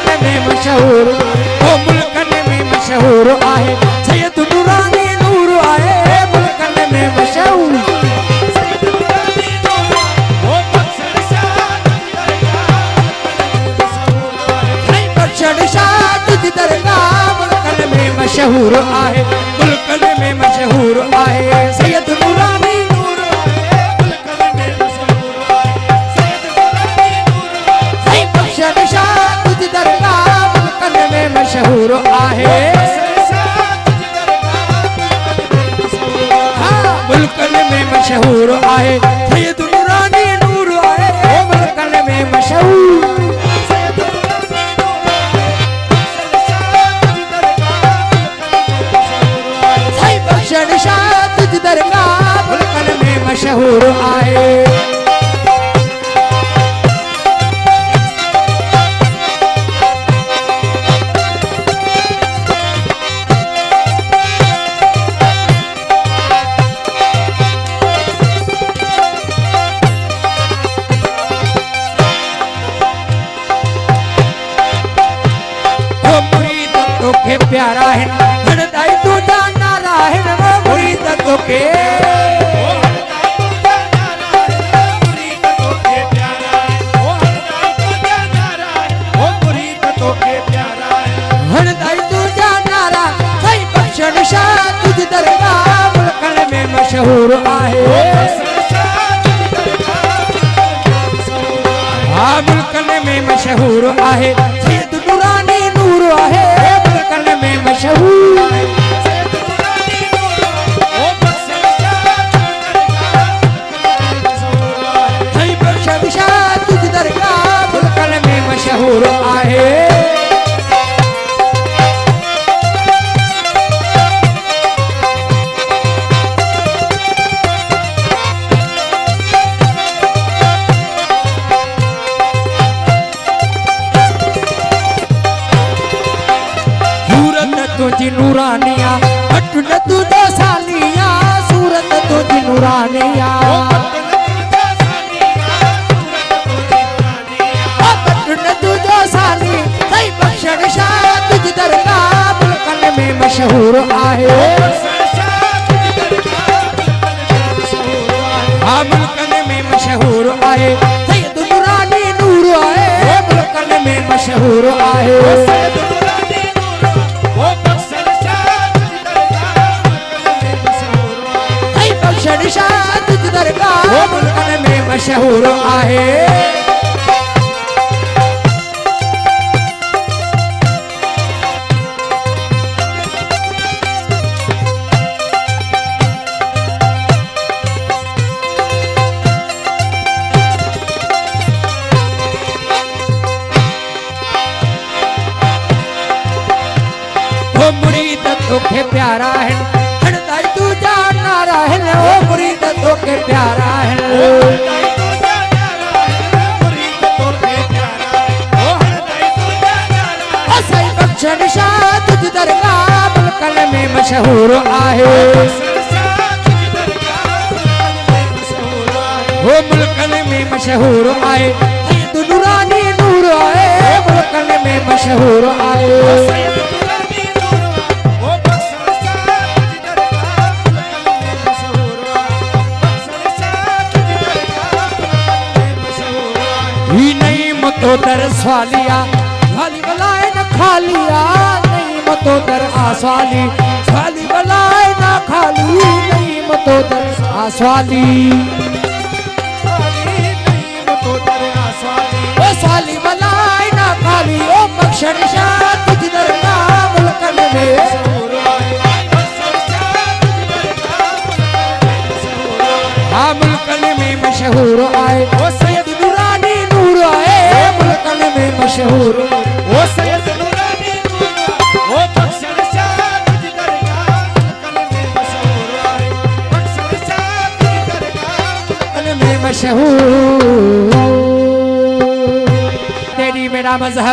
मुल्कन में मशहूर ओ मुल्कन में मशहूर आहे सैयद नूरानी नूर आहे मुल्कन में मशहूर मशहूर आहे मुल्कन में मशहूर आहे सैयद नूरानी नूर आहे मुल्कन में मशहूर आहे सैयद नूरानी नूर आहे बख्शद शाह तुझ दरगाह मुल्कन में मशहूर आहे मुल्कन में मशहूर आहे सैयद नूरानी नूर आहे मुल्कन में मशहूर मशहूर आए वो मुरीद तो के प्यारा है हरदाई तू जाना है वो मुरीद तो के तुझ दरगाह मुल्कन में मशहूर आहे हाँ मुल्कन में मशहूर आहे सैयद नूरानी नूर आहे मुल्कन में मशहूर तुझ दरगाह मुल्कन में मशहूर आहे तुझी नूरानिया हट न तुझो सालिया सूरत तुझी नूरानिया हट न तुझो साली सही बख्शण शाह तुझ दरगाह मुल्कन में मशहूर आहे हाँ मुल्कन में मशहूर आहे सैयद नूरानी नूर आहे मुल्कन में मशहूर आहे तुझ दरगाह मुल्कन में मशहूर आहे वो मुरीद तोखे प्यारा है तू जाना है ओ मुरीद तोखे प्यारा है सही बख्शण शाह तुझ दरगाह मुल्कन में मशहूर आहे वो मुल्कन में मशहूर आहे सैयद नूरानी नूर आहे मुल्कन में मशहूर आहे तो दर स्वालिया स्वाली बलाए न खालिया नहीं मतो दर आसवाली स्वाली बलाए न खाली नहीं मतो दर आसवाली ओ स्वाली बलाए न खाली ओ बख्शण शाह तुझ दरगाह मुल्कन में हाँ मुल्कन में मशहूर आए ओ सैयद नूरानी नूर आए मुल्कन में मशहूर वो सैयद नूरानी नूर वो बख्शण शाह तुझ दरगाह मुल्कन में मशहूर आहे बख्शण शाह तुझ दरगाह मुल्कन में मशहूर तेरी मेरा मजहब